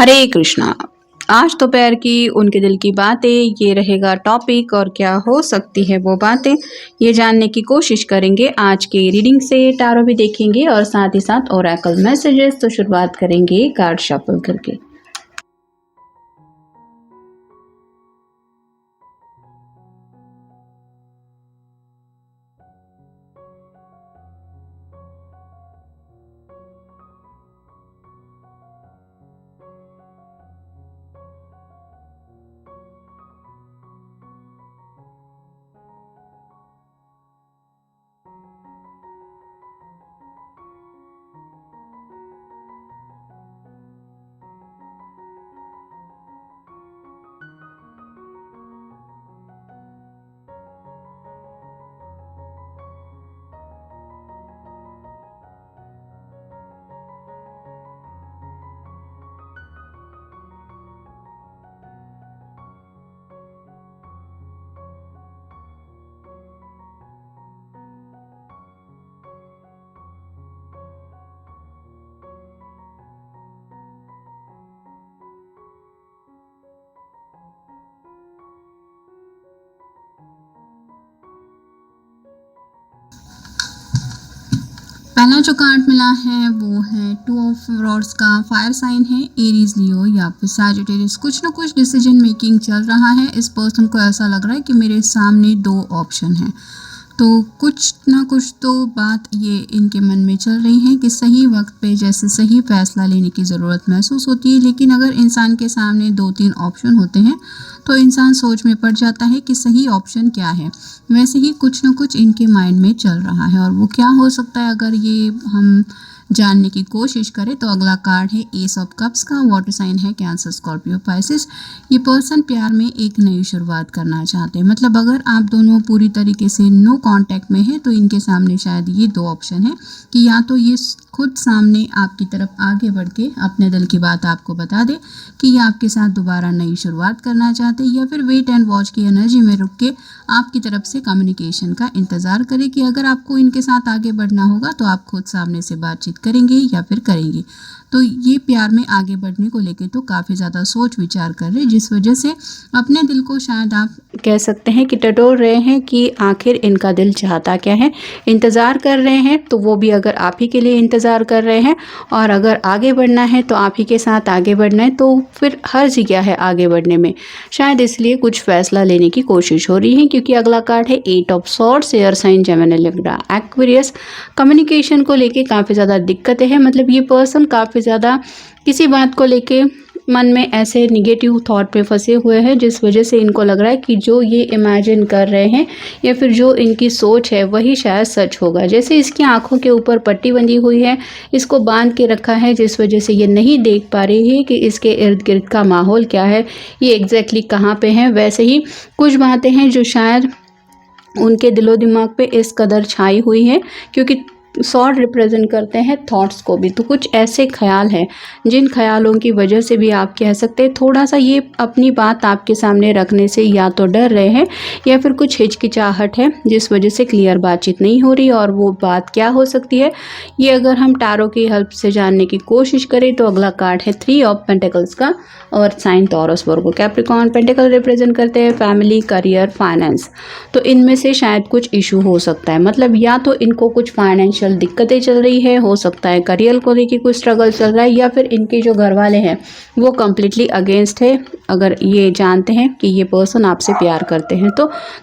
हरे कृष्णा। आज दोपहर की उनके दिल की बातें ये रहेगा टॉपिक, और क्या हो सकती है वो बातें ये जानने की कोशिश करेंगे आज के रीडिंग से। टारो भी देखेंगे और साथ ही साथ ओरेकल मैसेजेस। तो शुरुआत करेंगे कार्ड शफल करके। पहला जो कार्ड मिला है वो है 2 ऑफ रॉड्स का। फायर साइन है, एरीज, लियो या फिर सैजिटेरियस। कुछ ना कुछ डिसीजन मेकिंग चल रहा है। इस पर्सन को ऐसा लग रहा है कि मेरे सामने 2 ऑप्शन हैं, तो कुछ ना कुछ तो बात ये इनके मन में चल रही है कि सही वक्त पे जैसे सही फैसला लेने की ज़रूरत महसूस होती है। लेकिन अगर इंसान के सामने 2-3 ऑप्शन होते हैं तो इंसान सोच में पड़ जाता है कि सही ऑप्शन क्या है। वैसे ही कुछ ना कुछ इनके माइंड में चल रहा है, और वो क्या हो सकता है अगर ये हम जानने की कोशिश करें तो अगला कार्ड है एस ऑफ कप्स का। वाटर साइन है कैंसर, स्कॉर्पियो, पाइसिस। ये पर्सन प्यार में एक नई शुरुआत करना चाहते हैं। मतलब अगर आप दोनों पूरी तरीके से नो कांटेक्ट में हैं तो इनके सामने शायद ये 2 ऑप्शन है कि या तो ये खुद सामने आपकी तरफ आगे बढ़ के अपने दिल की बात आपको बता दे कि ये आपके साथ दोबारा नई शुरुआत करना चाहते हैं, या फिर वेट एंड वॉच की एनर्जी में रुक के आपकी तरफ से कम्युनिकेशन का इंतज़ार करें कि अगर आपको इनके साथ आगे बढ़ना होगा तो आप खुद सामने से बातचीत करेंगे या फिर करेंगे। तो ये प्यार में आगे बढ़ने को लेके तो काफ़ी ज़्यादा सोच विचार कर रहे हैं, जिस वजह से अपने दिल को शायद आप कह सकते हैं कि टटोल रहे हैं कि आखिर इनका दिल चाहता क्या है। इंतज़ार कर रहे हैं तो वो भी अगर आप ही के लिए इंतज़ार कर रहे हैं, और अगर आगे बढ़ना है तो आप ही के साथ आगे बढ़ना है, तो फिर हर्ज क्या है आगे बढ़ने में। शायद इसलिए कुछ फैसला लेने की कोशिश हो रही है, क्योंकि अगला कार्ड है 8 of swords, air sign, Gemini, Libra, Aquarius. Communication को लेके काफ़ी ज़्यादा दिक्कतें हैं। मतलब ये पर्सन काफ़ी ज़्यादा किसी बात को लेके मन में ऐसे निगेटिव थॉट पे फंसे हुए हैं, जिस वजह से इनको लग रहा है कि जो ये इमेजिन कर रहे हैं या फिर जो इनकी सोच है वही शायद सच होगा। जैसे इसकी आंखों के ऊपर पट्टी बंधी हुई है, इसको बांध के रखा है, जिस वजह से ये नहीं देख पा रही है कि इसके इर्द गिर्द का माहौल क्या है, ये एग्जैक्टली कहाँ पे है। वैसे ही कुछ बातें हैं जो शायद उनके दिलो दिमाग पे इस कदर छाई हुई है, क्योंकि सॉर्ड रिप्रेजेंट करते हैं थॉट्स को भी। तो कुछ ऐसे ख्याल हैं जिन ख्यालों की वजह से भी आप कह सकते हैं थोड़ा सा ये अपनी बात आपके सामने रखने से या तो डर रहे हैं या फिर कुछ हिचकिचाहट है, जिस वजह से क्लियर बातचीत नहीं हो रही। और वो बात क्या हो सकती है ये अगर हम टारो की हेल्प से जानने की कोशिश करें तो अगला कार्ड है 3 ऑफ पेंटिकल्स का, और साइन टॉरस, वर्गो, कैप्रिकॉर्न। पेंटिकल रिप्रेजेंट करते हैं फैमिली, करियर, फाइनेंस। तो इनमें से शायद कुछ इशू हो सकता है। मतलब या तो इनको कुछ फाइनेंशियल दिक्कतें चल रही है, हो सकता है करियर को लेके कुछ स्ट्रगल चल रहा है, या फिर इनके जो घर वाले हैं वो कम्प्लीटली अगेंस्ट है अगर ये जानते हैं कि ये पर्सन आपसे प्यार करते हैं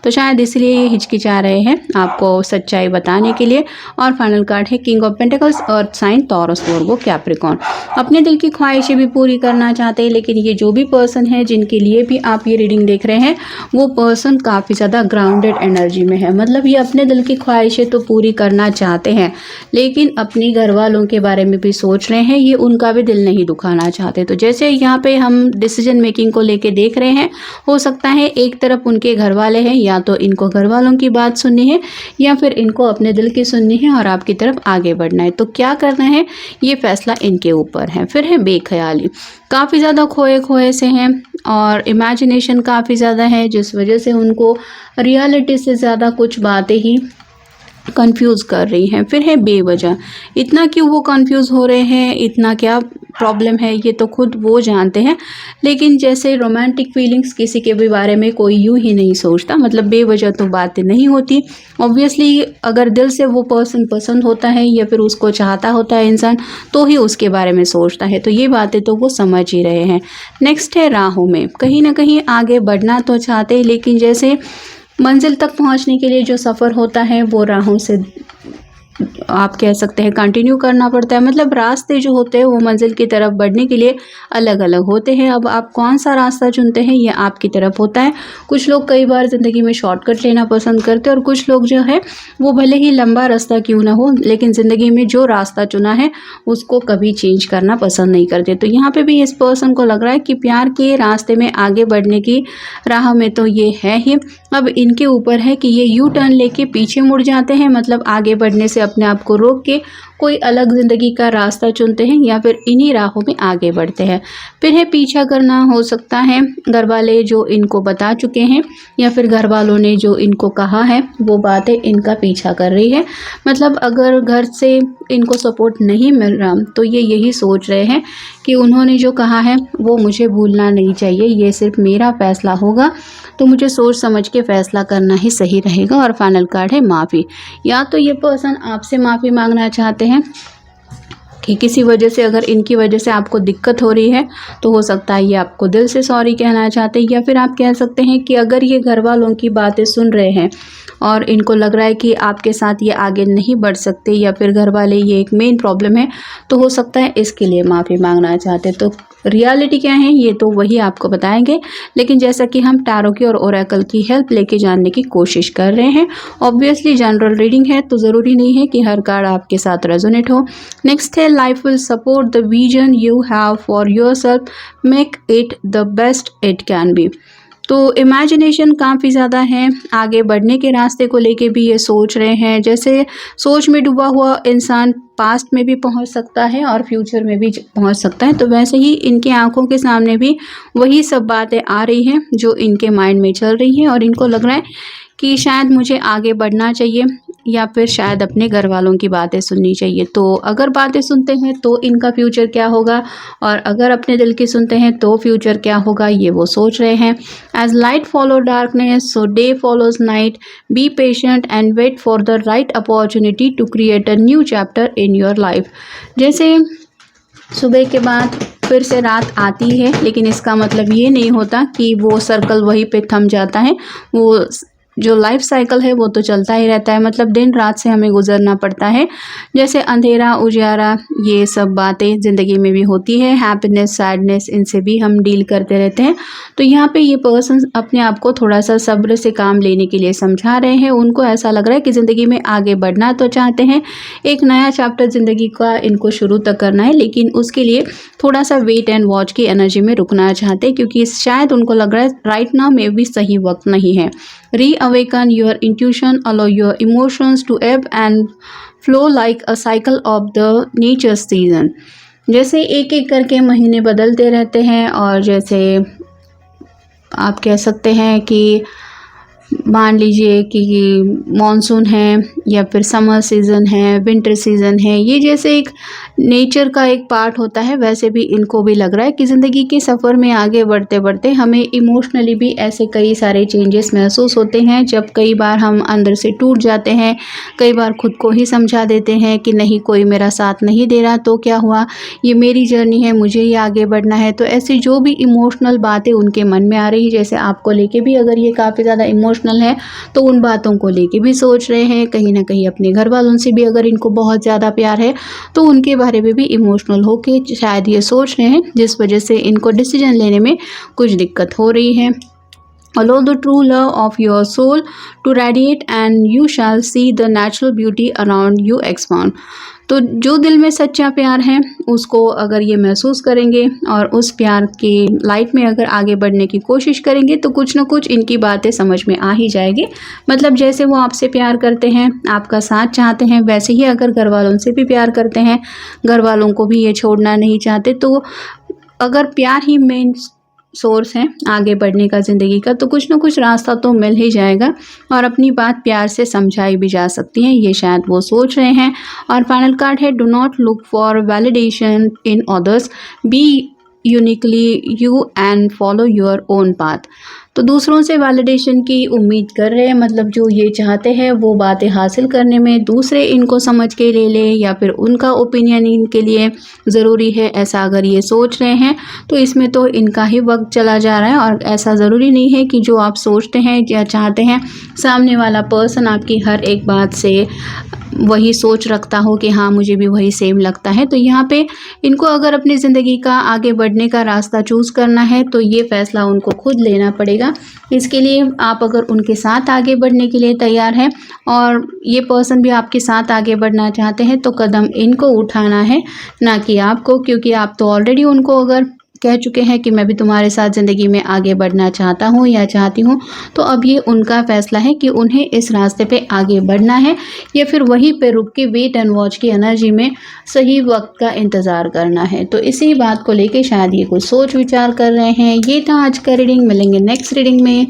तो शायद इसलिए ये हिचकिचा रहे हैं आपको सच्चाई बताने के लिए। और फाइनल कार्ड है किंग ऑफ पेंटिकल्स और साइन टॉरस, वर्गो, कैप्रिकॉर्न। अपने दिल की ख्वाहिशें भी पूरी करना चाहते हैं, लेकिन ये जो भी पर्सन है जिनके लिए भी आप ये रीडिंग देख रहे हैं वो पर्सन काफ़ी ज़्यादा ग्राउंडेड एनर्जी में है। मतलब ये अपने दिल की ख्वाहिशें तो पूरी करना चाहते हैं, लेकिन अपनी घर वालों के बारे में भी सोच रहे हैं, ये उनका भी दिल नहीं दुखाना चाहते। तो जैसे यहाँ पे हम डिसीजन मेकिंग को लेके देख रहे हैं, हो सकता है एक तरफ उनके घर वाले हैं, या तो इनको घर वालों की बात सुननी है या फिर इनको अपने दिल की सुननी है और आपकी तरफ आगे बढ़ना है। तो क्या करना है ये फैसला इनके ऊपर है। फिर है बेख्याली, काफ़ी ज़्यादा खोए खोए से हैं और इमेजिनेशन काफ़ी ज़्यादा है, जिस वजह से उनको रियलिटी से ज़्यादा कुछ बातें ही कंफ्यूज कर रही हैं। फिर है बेवजह, इतना क्यों वो कंफ्यूज हो रहे हैं, इतना क्या प्रॉब्लम है ये तो खुद वो जानते हैं। लेकिन जैसे रोमांटिक फीलिंग्स किसी के भी बारे में कोई यूं ही नहीं सोचता, मतलब बेवजह तो बातें नहीं होती। ऑब्वियसली अगर दिल से वो पर्सन पसंद होता है या फिर उसको चाहता होता है इंसान, तो ही उसके बारे में सोचता है। तो ये बातें तो वो समझ ही रहे हैं। नेक्स्ट है राहों में, कहीं ना कहीं आगे बढ़ना तो चाहते हैं, लेकिन जैसे मंजिल तक पहुंचने के लिए जो सफ़र होता है वो राहों से आप कह सकते हैं कंटिन्यू करना पड़ता है। मतलब रास्ते जो होते हैं वो मंजिल की तरफ बढ़ने के लिए अलग अलग होते हैं। अब आप कौन सा रास्ता चुनते हैं ये आपकी तरफ होता है। कुछ लोग कई बार ज़िंदगी में शॉर्टकट लेना पसंद करते हैं, और कुछ लोग जो है वो भले ही लंबा रास्ता क्यों ना हो, लेकिन ज़िंदगी में जो रास्ता चुना है उसको कभी चेंज करना पसंद नहीं करते। तो यहाँ पर भी इस पर्सन को लग रहा है कि प्यार के रास्ते में आगे बढ़ने की राह में तो ये है ही। अब इनके ऊपर है कि ये यू टर्न लेके पीछे मुड़ जाते हैं, मतलब आगे बढ़ने से अपने आप को रोक के कोई अलग ज़िंदगी का रास्ता चुनते हैं, या फिर इन्हीं राहों में आगे बढ़ते हैं। फिर है पीछा करना, हो सकता है घर वाले जो इनको बता चुके हैं या फिर घर वालों ने जो इनको कहा है वो बातें इनका पीछा कर रही है। मतलब अगर घर से इनको सपोर्ट नहीं मिल रहा तो ये यही सोच रहे हैं कि उन्होंने जो कहा है वो मुझे भूलना नहीं चाहिए, ये सिर्फ मेरा फैसला होगा, तो मुझे सोच समझ के फ़ैसला करना ही सही रहेगा। और फाइनल कार्ड है माफ़ी। या तो ये पर्सन आपसे माफ़ी मांगना चाहते हैं कि किसी वजह से, अगर इनकी वजह से आपको दिक्कत हो रही है तो हो सकता है ये आपको दिल से सॉरी कहना चाहते हैं। या फिर आप कह सकते हैं कि अगर ये घर वालों की बातें सुन रहे हैं और इनको लग रहा है कि आपके साथ ये आगे नहीं बढ़ सकते, या फिर घर वाले ये एक मेन प्रॉब्लम है, तो हो सकता है इसके लिए माफ़ी मांगना चाहते। तो रियलिटी क्या है ये तो वही आपको बताएंगे, लेकिन जैसा कि हम टैरो की और ओरेकल की हेल्प लेके जानने की कोशिश कर रहे हैं। ऑब्वियसली जनरल रीडिंग है तो ज़रूरी नहीं है कि हर कार्ड आपके साथ रेजोनेट हो। नेक्स्ट है life will support the vision you have for yourself, make it the best it can be. तो इमेजिनेशन काफ़ी ज़्यादा है, आगे बढ़ने के रास्ते को लेके भी ये सोच रहे हैं। जैसे सोच में डूबा हुआ इंसान पास्ट में भी पहुंच सकता है और फ्यूचर में भी पहुंच सकता है, तो वैसे ही इनकी आंखों के सामने भी वही सब बातें आ रही हैं जो इनके माइंड में चल रही हैं। और इनको लग रहा है कि शायद मुझे आगे बढ़ना चाहिए, या फिर शायद अपने घर वालों की बातें सुननी चाहिए। तो अगर बातें सुनते हैं तो इनका फ्यूचर क्या होगा, और अगर अपने दिल की सुनते हैं तो फ्यूचर क्या होगा, ये वो सोच रहे हैं। As light follow darkness so day follows night, be patient and wait for the right opportunity to create a new chapter in your life. जैसे सुबह के बाद फिर से रात आती है, लेकिन इसका मतलब ये नहीं होता कि वो सर्कल वहीं पे थम जाता है। वो जो लाइफ साइकिल है वो तो चलता ही रहता है, मतलब दिन रात से हमें गुजरना पड़ता है। जैसे अंधेरा उजाला ये सब बातें ज़िंदगी में भी होती है, हैप्पीनेस सैडनेस इनसे भी हम डील करते रहते हैं। तो यहाँ पे ये पर्सन अपने आप को थोड़ा सा सब्र से काम लेने के लिए समझा रहे हैं। उनको ऐसा लग रहा है कि ज़िंदगी में आगे बढ़ना तो चाहते हैं, एक नया चैप्टर ज़िंदगी का इनको शुरू तक करना है, लेकिन उसके लिए थोड़ा सा वेट एंड वॉच की एनर्जी में रुकना चाहते हैं, क्योंकि शायद उनको लग रहा है राइट नाउ में भी सही वक्त नहीं है। Reawaken your intuition, allow your emotions to ebb and flow like a cycle of the nature season। जैसे एक एक करके महीने बदलते रहते हैं, और जैसे आप कह सकते हैं कि मान लीजिए कि मॉनसून है या फिर समर सीज़न है, विंटर सीज़न है, ये जैसे एक नेचर का एक पार्ट होता है, वैसे भी इनको भी लग रहा है कि ज़िंदगी के सफ़र में आगे बढ़ते बढ़ते हमें इमोशनली भी ऐसे कई सारे चेंजेस महसूस होते हैं, जब कई बार हम अंदर से टूट जाते हैं, कई बार खुद को ही समझा देते हैं कि नहीं कोई मेरा साथ नहीं दे रहा तो क्या हुआ, ये मेरी जर्नी है, मुझे ही आगे बढ़ना है। तो ऐसी जो भी इमोशनल बातें उनके मन में आ रही, जैसे आपको लेके भी अगर ये काफ़ी ज़्यादा इमोशनल है तो उन बातों को लेके भी सोच रहे हैं। कहीं ना कहीं अपने घर वालों से भी अगर इनको बहुत ज़्यादा प्यार है तो उनके बारे में भी इमोशनल होके शायद ये सोच रहे हैं, जिस वजह से इनको डिसीजन लेने में कुछ दिक्कत हो रही है। Allow the true love of your soul to radiate and you shall see the natural beauty around you expand। तो जो दिल में सच्चा प्यार है उसको अगर ये महसूस करेंगे और उस प्यार के लाइट में अगर आगे बढ़ने की कोशिश करेंगे तो कुछ ना कुछ इनकी बातें समझ में आ ही जाएगी। मतलब जैसे वो आपसे प्यार करते हैं, आपका साथ चाहते हैं, वैसे ही अगर घर वालों से भी प्यार करते हैं, घर वालों को भी ये छोड़ना नहीं चाहते। तो अगर प्यार ही मेन सोर्स है आगे बढ़ने का ज़िंदगी का, तो कुछ ना कुछ रास्ता तो मिल ही जाएगा और अपनी बात प्यार से समझाई भी जा सकती है, ये शायद वो सोच रहे हैं। और फाइनल कार्ड है, do not look for validation in others, B uniquely you and follow your own path. तो दूसरों से वैलिडेशन की उम्मीद कर रहे हैं, मतलब जो ये चाहते हैं वो बातें हासिल करने में दूसरे इनको समझ के ले लें या फिर उनका ओपिनियन इनके लिए ज़रूरी है, ऐसा अगर ये सोच रहे हैं तो इसमें तो इनका ही वक्त चला जा रहा है। और ऐसा ज़रूरी नहीं है कि जो आप सोचते हैं या चाहते हैं सामने वाला पर्सन आपकी हर एक बात से वही सोच रखता हो कि हाँ मुझे भी वही सेम लगता है। तो यहाँ पे इनको अगर अपनी ज़िंदगी का आगे बढ़ने का रास्ता चूज़ करना है तो ये फ़ैसला उनको खुद लेना पड़ेगा। इसके लिए आप अगर उनके साथ आगे बढ़ने के लिए तैयार हैं और ये पर्सन भी आपके साथ आगे बढ़ना चाहते हैं तो कदम इनको उठाना है, ना कि आपको, क्योंकि आप तो ऑलरेडी उनको अगर कह चुके हैं कि मैं भी तुम्हारे साथ ज़िंदगी में आगे बढ़ना चाहता हूँ या चाहती हूँ, तो अब ये उनका फ़ैसला है कि उन्हें इस रास्ते पे आगे बढ़ना है या फिर वहीं पे रुक के वेट एंड वॉच की एनर्जी में सही वक्त का इंतज़ार करना है। तो इसी बात को लेके शायद ये कुछ सोच विचार कर रहे हैं। ये था आज का रीडिंग, मिलेंगे नेक्स्ट रीडिंग में।